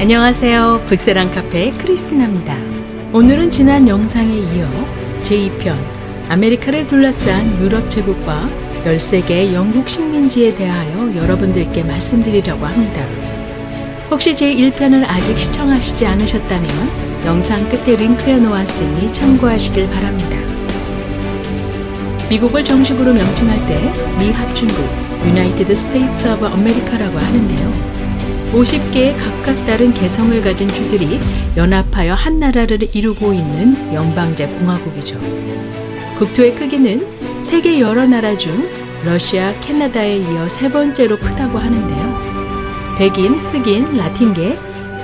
안녕하세요. 북세랑 카페의 크리스티나입니다. 오늘은 지난 영상에 이어 제2편 아메리카를 둘러싼 유럽 제국과 13개의 영국 식민지에 대하여 여러분들께 말씀드리려고 합니다. 혹시 제1편을 아직 시청하시지 않으셨다면 영상 끝에 링크해 놓았으니 참고하시길 바랍니다. 미국을 정식으로 명칭할 때 미합중국 United States of America라고 하는데요. 50개의 각각 다른 개성을 가진 주들이 연합하여 한 나라를 이루고 있는 연방제 공화국이죠. 국토의 크기는 세계 여러 나라 중 러시아, 캐나다에 이어 세 번째로 크다고 하는데요. 백인, 흑인, 라틴계,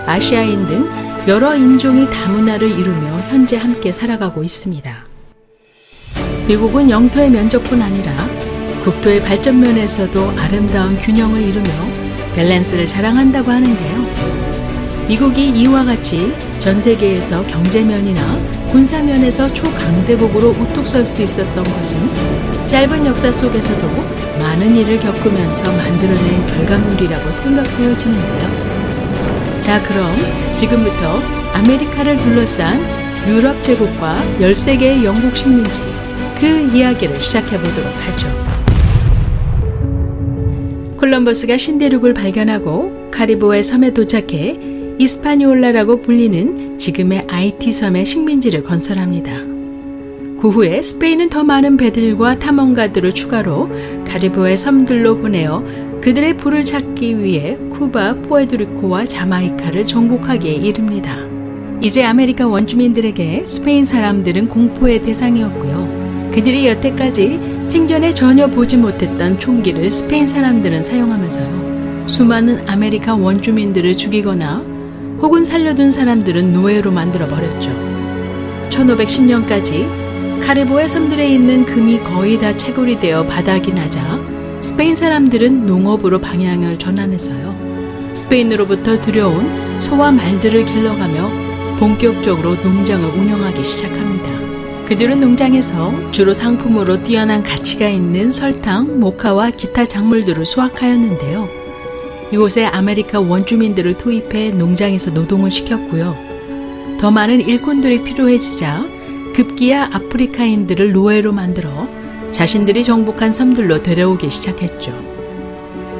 아시아인 등 여러 인종이 다문화를 이루며 현재 함께 살아가고 있습니다. 미국은 영토의 면적뿐 아니라 국토의 발전 면에서도 아름다운 균형을 이루며 밸런스를 자랑한다고 하는데요. 미국이 이와 같이 전 세계에서 경제면이나 군사면에서 초강대국으로 우뚝 설 수 있었던 것은 짧은 역사 속에서도 많은 일을 겪으면서 만들어낸 결과물이라고 생각되어지는데요. 자, 그럼 지금부터 아메리카를 둘러싼 유럽 제국과 13개의 영국 식민지, 그 이야기를 시작해 보도록 하죠. 콜럼버스가 신대륙을 발견하고 카리브해 섬에 도착해 이스파니올라라고 불리는 지금의 아이티 섬의 식민지를 건설합니다. 그 후에 스페인은 더 많은 배들과 탐험가들을 추가로 카리브해 섬들로 보내어 그들의 부를 찾기 위해 쿠바, 푸에르토리코와 자마이카를 정복하기에 이릅니다. 이제 아메리카 원주민들에게 스페인 사람들은 공포의 대상이었고요. 그들이 여태까지 생전에 전혀 보지 못했던 총기를 스페인 사람들은 사용하면서요. 수많은 아메리카 원주민들을 죽이거나 혹은 살려둔 사람들은 노예로 만들어버렸죠. 1510년까지 카리브해 섬들에 있는 금이 거의 다 채굴이 되어 바닥이 나자 스페인 사람들은 농업으로 방향을 전환해서요. 스페인으로부터 들여온 소와 말들을 길러가며 본격적으로 농장을 운영하기 시작합니다. 그들은 농장에서 주로 상품으로 뛰어난 가치가 있는 설탕, 모카와 기타 작물들을 수확하였는데요. 이곳에 아메리카 원주민들을 투입해 농장에서 노동을 시켰고요. 더 많은 일꾼들이 필요해지자 급기야 아프리카인들을 노예로 만들어 자신들이 정복한 섬들로 데려오기 시작했죠.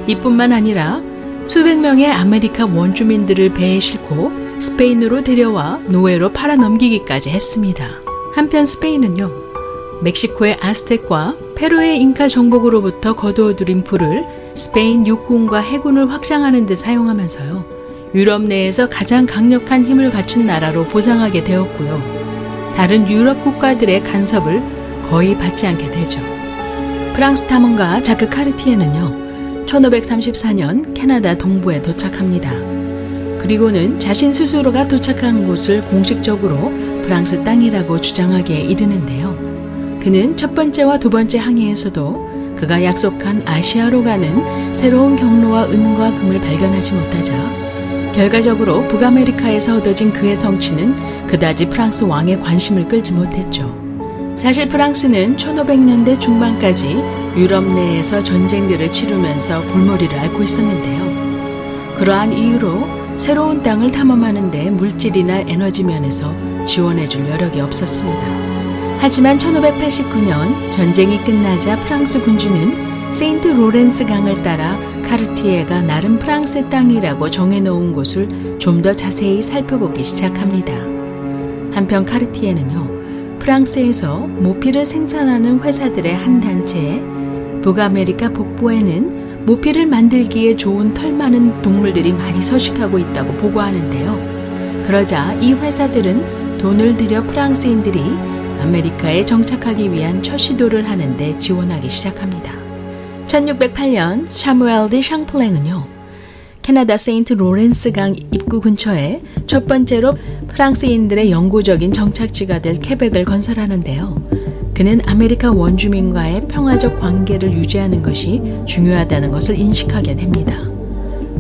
이뿐만 아니라 수백 명의 아메리카 원주민들을 배에 싣고 스페인으로 데려와 노예로 팔아넘기기까지 했습니다. 한편 스페인은요, 멕시코의 아스텍과 페루의 잉카 정복으로부터 거두어들인 부를 스페인 육군과 해군을 확장하는 데 사용하면서요, 유럽 내에서 가장 강력한 힘을 갖춘 나라로 보상하게 되었고요. 다른 유럽 국가들의 간섭을 거의 받지 않게 되죠. 프랑스 탐험가 자크 카르티에는요, 1534년 캐나다 동부에 도착합니다. 그리고는 자신 스스로가 도착한 곳을 공식적으로 프랑스 땅이라고 주장하기에 이르는데요. 그는 첫 번째와 두 번째 항해에서도 그가 약속한 아시아로 가는 새로운 경로와 은과 금을 발견하지 못하자 결과적으로 북아메리카에서 얻어진 그의 성취는 그다지 프랑스 왕의 관심을 끌지 못했죠. 사실 프랑스는 1500년대 중반까지 유럽 내에서 전쟁들을 치르면서 골머리를 앓고 있었는데요. 그러한 이유로 새로운 땅을 탐험하는 데 물질이나 에너지 면에서 지원해줄 여력이 없었습니다. 하지만 1589년 전쟁이 끝나자 프랑스 군주는 세인트 로렌스 강을 따라 카르티에가 나름 프랑스의 땅이라고 정해놓은 곳을 좀 더 자세히 살펴보기 시작합니다. 한편 카르티에는요, 프랑스에서 모피를 생산하는 회사들의 한 단체에 북아메리카 북부에는 모피를 만들기에 좋은 털 많은 동물들이 많이 서식하고 있다고 보고하는데요. 그러자 이 회사들은 돈을 들여 프랑스인들이 아메리카에 정착하기 위한 첫 시도를 하는데 지원하기 시작합니다. 1608년 샤무엘 드 샹플랭은요, 캐나다 세인트 로렌스 강 입구 근처에 첫 번째로 프랑스인들의 영구적인 정착지가 될 케벡을 건설하는데요. 그는 아메리카 원주민과의 평화적 관계를 유지하는 것이 중요하다는 것을 인식하게 됩니다.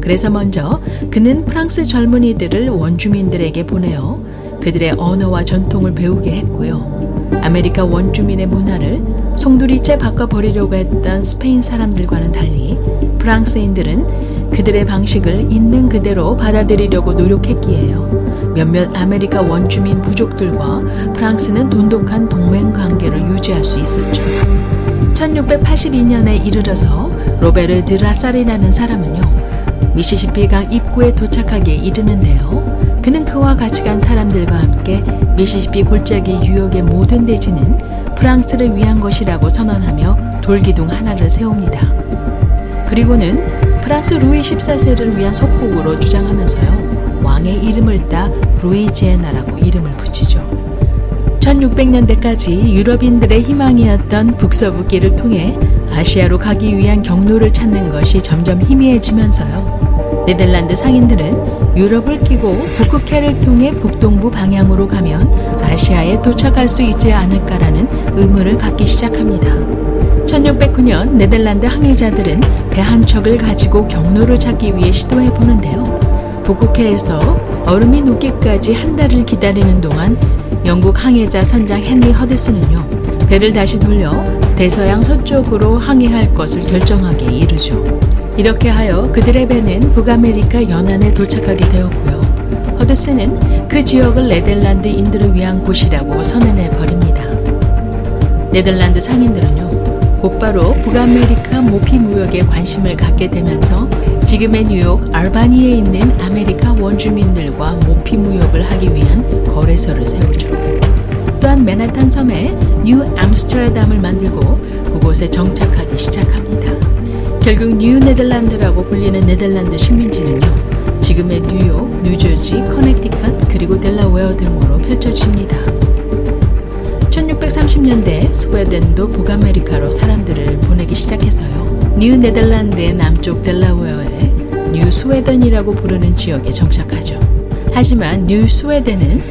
그래서 먼저 그는 프랑스 젊은이들을 원주민들에게 보내어 그들의 언어와 전통을 배우게 했고요. 아메리카 원주민의 문화를 송두리째 바꿔버리려고 했던 스페인 사람들과는 달리 프랑스인들은 그들의 방식을 있는 그대로 받아들이려고 노력했기에요. 몇몇 아메리카 원주민 부족들과 프랑스는 돈독한 동맹 관계를 유지할 수 있었죠. 1682년에 이르러서 로베르 드 라살이라는 사람은요, 미시시피강 입구에 도착하기에 이르는데요. 그는 그와 같이 간 사람들과 함께 미시시피 골짜기 유역의 모든 대지는 프랑스를 위한 것이라고 선언하며 돌기둥 하나를 세웁니다. 그리고는 프랑스 루이 14세를 위한 속국으로 주장하면서요, 왕의 이름을 따 루이지애나라고 이름을 붙이죠. 1600년대까지 유럽인들의 희망이었던 북서북길을 통해 아시아로 가기 위한 경로를 찾는 것이 점점 희미해지면서요, 네덜란드 상인들은 유럽을 끼고 북극해를 통해 북동부 방향으로 가면 아시아에 도착할 수 있지 않을까라는 의문을 갖기 시작합니다. 1609년 네덜란드 항해자들은 배 한 척을 가지고 경로를 찾기 위해 시도해 보는데요. 북극해에서 얼음이 녹기까지 한 달을 기다리는 동안 영국 항해자 선장 헨리 허드슨은요, 배를 다시 돌려 대서양 서쪽으로 항해할 것을 결정하기에 이르죠. 이렇게 하여 그들의 배는 북아메리카 연안에 도착하게 되었고요. 허드슨은 그 지역을 네덜란드인들을 위한 곳이라고 선언해 버립니다. 네덜란드 상인들은요, 곧바로 북아메리카 모피 무역에 관심을 갖게 되면서 지금의 뉴욕 알바니에 있는 아메리카 원주민들과 모피 무역을 하기 위한 거래소를 세우죠. 또한 맨하탄 섬에 뉴 암스테르담을 만들고 그곳에 정착하기 시작합니다. 결국 뉴 네덜란드라고 불리는 네덜란드 식민지는요, 지금의 뉴욕, 뉴저지, 커넥티컷 그리고 델라웨어 등으로 펼쳐집니다. 1630년대 스웨덴도 북아메리카로 사람들을 보내기 시작해서요, 뉴 네덜란드의 남쪽 델라웨어에 뉴 스웨덴이라고 부르는 지역에 정착하죠. 하지만 뉴 스웨덴은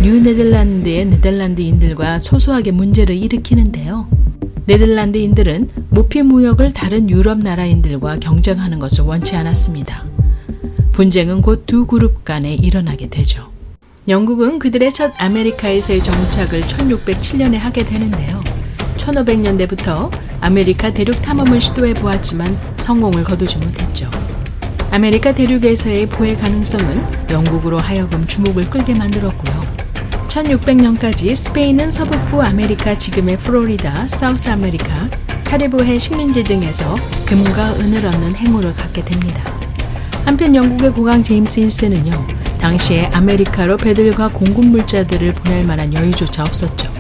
뉴 네덜란드의 네덜란드인들과 소소하게 문제를 일으키는데요. 네덜란드인들은 모피 무역을 다른 유럽 나라인들과 경쟁하는 것을 원치 않았습니다. 분쟁은 곧 두 그룹 간에 일어나게 되죠. 영국은 그들의 첫 아메리카에서의 정착을 1607년에 하게 되는데요. 1500년대부터 아메리카 대륙 탐험을 시도해 보았지만 성공을 거두지 못했죠. 아메리카 대륙에서의 부의 가능성은 영국으로 하여금 주목을 끌게 만들었고요. 1600년까지 스페인은 서북부 아메리카, 지금의 플로리다, 사우스 아메리카, 카리브해 식민지 등에서 금과 은을 얻는 행운을 갖게 됩니다. 한편 영국의 국왕 제임스 1세는요, 당시에 아메리카로 배들과 공급물자들을 보낼 만한 여유조차 없었죠.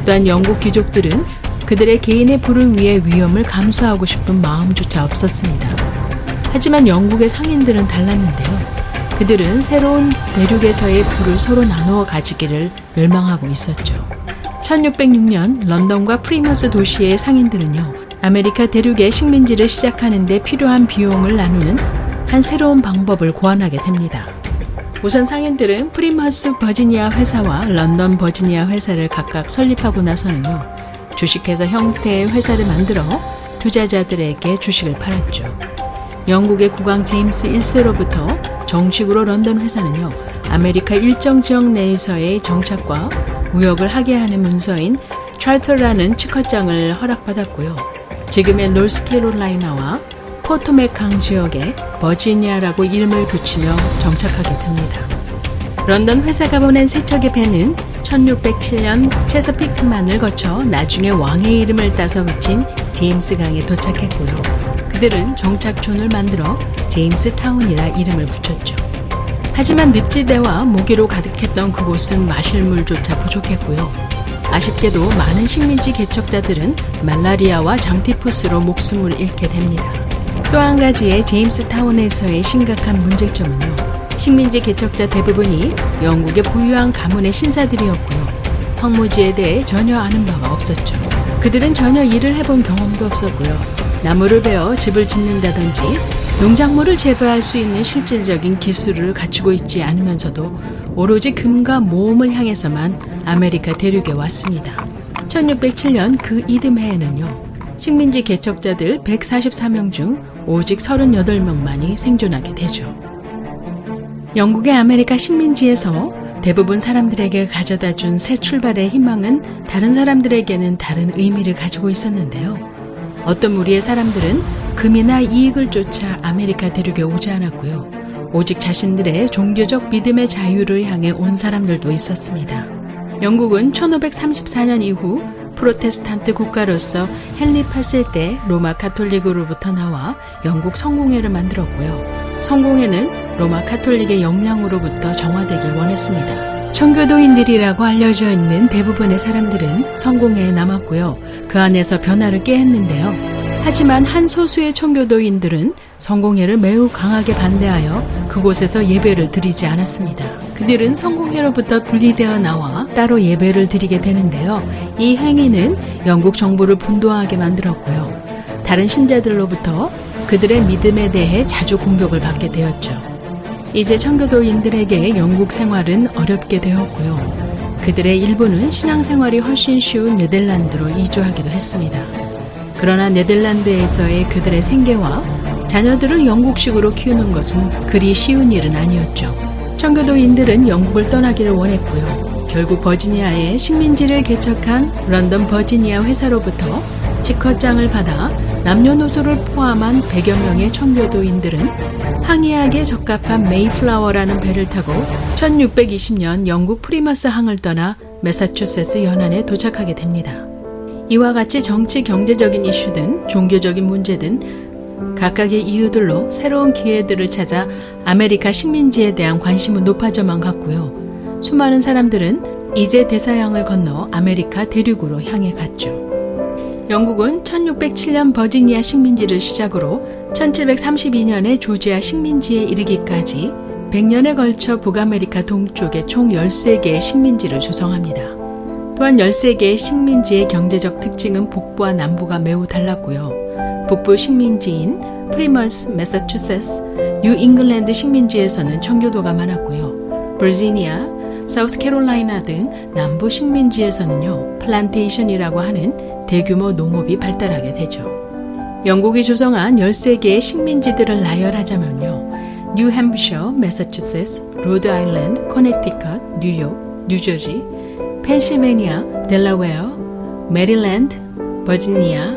또한 영국 귀족들은 그들의 개인의 부를 위해 위험을 감수하고 싶은 마음조차 없었습니다. 하지만 영국의 상인들은 달랐는데요. 그들은 새로운 대륙에서의 부를 서로 나누어 가지기를 열망하고 있었죠. 1606년 런던과 프리머스 도시의 상인들은요, 아메리카 대륙의 식민지를 시작하는 데 필요한 비용을 나누는 한 새로운 방법을 고안하게 됩니다. 우선 상인들은 프리머스 버지니아 회사와 런던 버지니아 회사를 각각 설립하고 나서는요, 주식회사 형태의 회사를 만들어 투자자들에게 주식을 팔았죠. 영국의 국왕 제임스 1세로부터 정식으로 런던 회사는요, 아메리카 일정 지역 내에서의 정착과 무역을 하게 하는 문서인 차터라는 측허장을 허락받았고요. 지금의 노스캐롤라이나와 포토맥 강 지역에 버지니아라고 이름을 붙이며 정착하게 됩니다. 런던 회사가 보낸 세 척의 배는 1607년 체서피크만을 거쳐 나중에 왕의 이름을 따서 붙인 제임스 강에 도착했고요. 그들은 정착촌을 만들어 제임스 타운이라 이름을 붙였죠. 하지만 늪지대와 모기로 가득했던 그곳은 마실 물조차 부족했고요. 아쉽게도 많은 식민지 개척자들은 말라리아와 장티푸스로 목숨을 잃게 됩니다. 또 한 가지의 제임스 타운에서의 심각한 문제점은요, 식민지 개척자 대부분이 영국의 부유한 가문의 신사들이었고요. 황무지에 대해 전혀 아는 바가 없었죠. 그들은 전혀 일을 해본 경험도 없었고요. 나무를 베어 집을 짓는다든지 농작물을 재배할 수 있는 실질적인 기술을 갖추고 있지 않으면서도 오로지 금과 모험을 향해서만 아메리카 대륙에 왔습니다. 1607년 그 이듬해에는요, 식민지 개척자들 144명 중 오직 38명만이 생존하게 되죠. 영국의 아메리카 식민지에서 대부분 사람들에게 가져다 준 새 출발의 희망은 다른 사람들에게는 다른 의미를 가지고 있었는데요. 어떤 무리의 사람들은 금이나 이익을 쫓아 아메리카 대륙에 오지 않았고요. 오직 자신들의 종교적 믿음의 자유를 향해 온 사람들도 있었습니다. 영국은 1534년 이후 프로테스탄트 국가로서 헨리 8세 때 로마 가톨릭으로부터 나와 영국 성공회를 만들었고요. 성공회는 로마 가톨릭의 영향으로부터 정화되길 원했습니다. 청교도인들이라고 알려져 있는 대부분의 사람들은 성공회에 남았고요. 그 안에서 변화를 꾀했는데요. 하지만 한 소수의 청교도인들은 성공회를 매우 강하게 반대하여 그곳에서 예배를 드리지 않았습니다. 그들은 성공회로부터 분리되어 나와 따로 예배를 드리게 되는데요. 이 행위는 영국 정부를 분노하게 만들었고요. 다른 신자들로부터 그들의 믿음에 대해 자주 공격을 받게 되었죠. 이제 청교도인들에게 영국 생활은 어렵게 되었고요. 그들의 일부는 신앙생활이 훨씬 쉬운 네덜란드로 이주하기도 했습니다. 그러나 네덜란드에서의 그들의 생계와 자녀들을 영국식으로 키우는 것은 그리 쉬운 일은 아니었죠. 청교도인들은 영국을 떠나기를 원했고요. 결국 버지니아에 식민지를 개척한 런던 버지니아 회사로부터 직허장을 받아 남녀노소를 포함한 100여 명의 청교도인들은 항해하기에 적합한 메이플라워라는 배를 타고 1620년 영국 프리머스 항을 떠나 매사추세츠 연안에 도착하게 됩니다. 이와 같이 정치 경제적인 이슈든 종교적인 문제든 각각의 이유들로 새로운 기회들을 찾아 아메리카 식민지에 대한 관심은 높아져만 갔고요. 수많은 사람들은 이제 대서양을 건너 아메리카 대륙으로 향해 갔죠. 영국은 1607년 버지니아 식민지를 시작으로 1732년에 조지아 식민지에 이르기까지 100년에 걸쳐 북아메리카 동쪽에 총 13개의 식민지를 조성합니다. 또한 13개의 식민지의 경제적 특징은 북부와 남부가 매우 달랐고요. 북부 식민지인 프리머스, 매사추세츠, 뉴 잉글랜드 식민지에서는 청교도가 많았고요. 버지니아, 사우스캐롤라이나 등 남부 식민지에서는요, 플란테이션이라고 하는 대규모 농업이 발달하게 되죠. 영국이 조성한 13개의 식민지들을 나열하자면요. 뉴햄프셔, 매사추세츠, 로드아일랜드, 커네티컷, 뉴욕, 뉴저지, 펜실베니아, 델라웨어, 메릴랜드, 버지니아,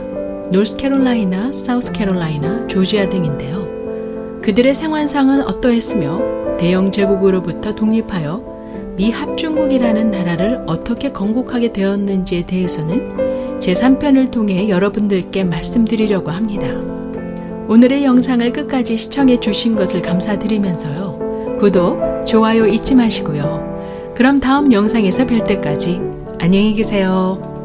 노스캐롤라이나, 사우스캐롤라이나, 조지아 등인데요. 그들의 생활상은 어떠했으며 대영 제국으로부터 독립하여 미 합중국이라는 나라를 어떻게 건국하게 되었는지에 대해서는 제3편을 통해 여러분들께 말씀드리려고 합니다. 오늘의 영상을 끝까지 시청해 주신 것을 감사드리면서요. 구독, 좋아요 잊지 마시고요. 그럼 다음 영상에서 뵐 때까지 안녕히 계세요.